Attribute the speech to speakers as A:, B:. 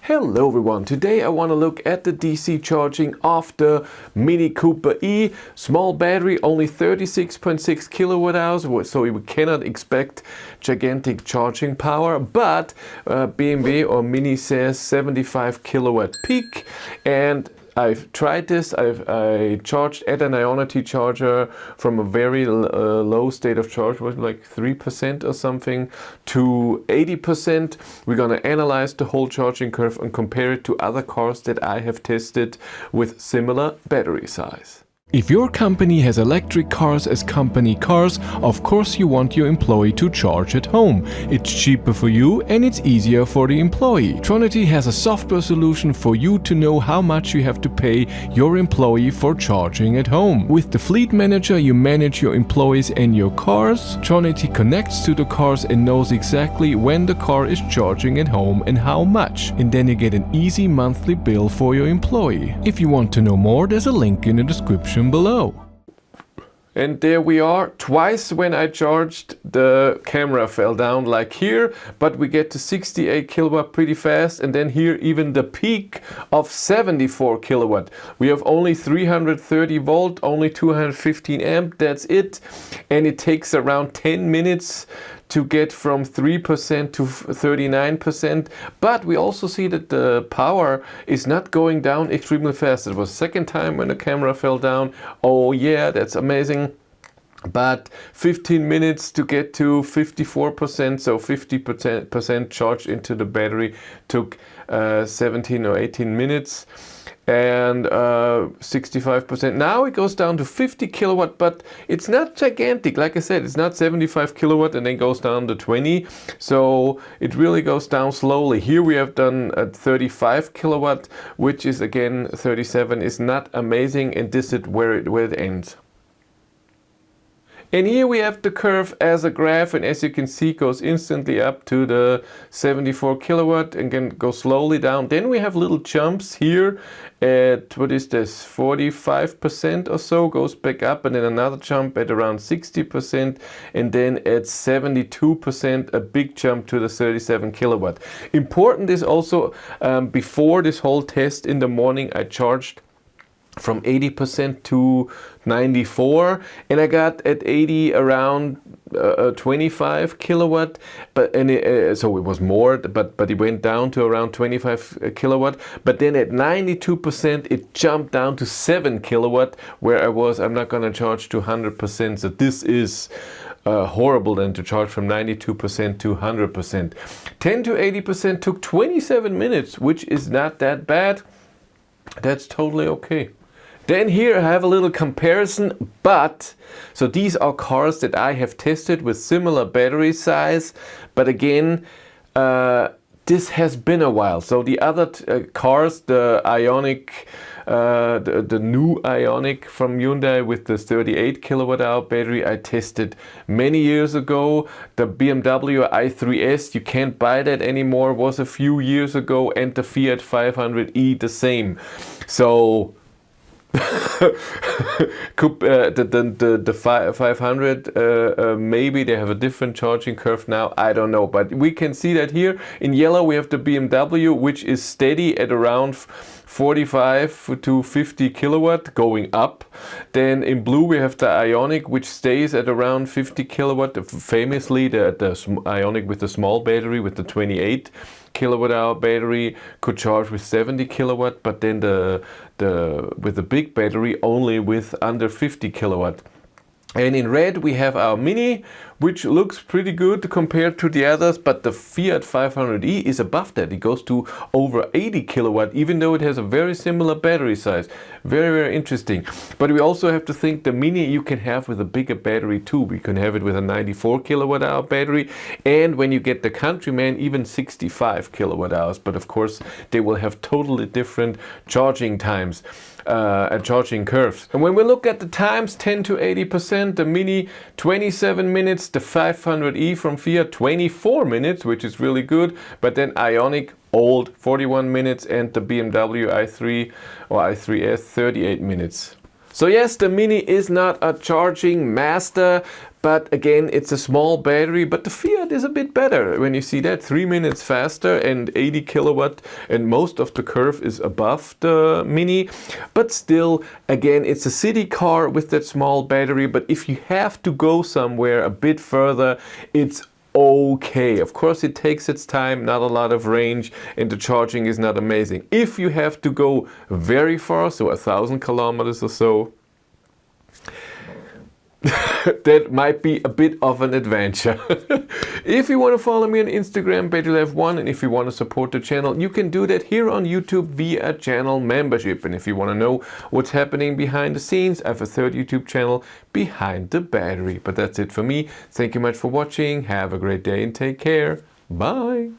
A: Hello everyone, today I want to look at the DC charging of the Mini Cooper E. Small battery, only 36.6 kilowatt hours, so we cannot expect gigantic charging power, but BMW or Mini says 75 kilowatt peak. And I've tried this. I charged at an Ionity charger from a very low state of charge, was like 3% or something, to 80%. We're gonna analyze the whole charging curve and compare it to other cars that I have tested with similar battery size. If your company has electric cars as company cars, of course you want your employee to charge at home. It's cheaper for you and it's easier for the employee. Tronity has a software solution for you to know how much you have to pay your employee for charging at home. With the Fleet Manager you manage your employees and your cars. Tronity connects to the cars and knows exactly when the car is charging at home and how much. And then you get an easy monthly bill for your employee. If you want to know more, there's a link in the description below. And there we are. Twice when I charged, the camera fell down like here, but we get to 68 kilowatt pretty fast, and then here even the peak of 74 kilowatt. We have only 330 volt, only 215 amp, that's it. And it takes around 10 minutes to get from 3% to 39%, but we also see that the power is not going down extremely fast. It was the second time when the camera fell down. Oh yeah, that's amazing. But 15 minutes to get to 54%, so 50% charge into the battery took 17 or 18 minutes. And 65%. Now it goes down to 50 kilowatt, but it's not gigantic. Like I said, it's not 75 kilowatt and then goes down to 20. So it really goes down slowly. Here we have done at 35 kilowatt, which is again 37 is not amazing, and this is where it ends. And here we have the curve as a graph, and as you can see, goes instantly up to the 74 kilowatt and can go slowly down. Then we have little jumps here at, what is this, 45% or so, goes back up, and then another jump at around 60%, and then at 72%, a big jump to the 37 kilowatt. Important is also, before this whole test in the morning, I charged from 80% to 94, and I got at 80 around 25 kilowatt, but so it was more, but it went down to around 25 kilowatt. But then at 92% it jumped down to 7 kilowatt, where I'm not gonna charge to 100%. So this is horrible then to charge from 92% to 100%. 10 to 80% took 27 minutes, which is not that bad. That's totally okay. Then here I have a little comparison, but so these are cars that I have tested with similar battery size, but again, this has been a while. So the other cars, the Ioniq, the new Ioniq from Hyundai with the 38 kilowatt hour battery, I tested many years ago. The BMW i3S, you can't buy that anymore, was a few years ago, and the Fiat 500e the same. So the 500, maybe they have a different charging curve now, I don't know, but we can see that here in yellow we have the BMW, which is steady at around 45 to 50 kilowatt going up. Then in blue we have the Ioniq, which stays at around 50 kilowatt. Famously the Ioniq with the small battery with the 28 kilowatt hour battery could charge with 70 kilowatt, but then with the big battery only with under 50 kilowatt. And in red we have our Mini, which looks pretty good compared to the others, but the Fiat 500e is above that. It goes to over 80 kilowatt, even though it has a very similar battery size. Very, very interesting. But we also have to think the Mini you can have with a bigger battery too. We can have it with a 94 kilowatt hour battery, and when you get the Countryman, even 65 kilowatt hours. But of course they will have totally different charging times and charging curves. And when we look at the times, 10 to 80%, the Mini 27 minutes, the 500e from Fiat 24 minutes, which is really good, but then Ioniq old 41 minutes, and the BMW i3 or i3S 38 minutes. So yes, the Mini is not a charging master, But again, it's a small battery, but the Fiat is a bit better. When you see that, 3 minutes faster and 80 kilowatt, and most of the curve is above the Mini. But still, again, it's a city car with that small battery. But if you have to go somewhere a bit further, it's okay. Of course, it takes its time, not a lot of range, and the charging is not amazing. If you have to go very far, so 1,000 kilometers or so, that might be a bit of an adventure. If you want to follow me on Instagram, BettyLife1, and if you want to support the channel, you can do that here on YouTube via channel membership. And if you want to know what's happening behind the scenes, I have a third YouTube channel, Behind the Battery. But that's it for me. Thank you much for watching. Have a great day and take care. Bye.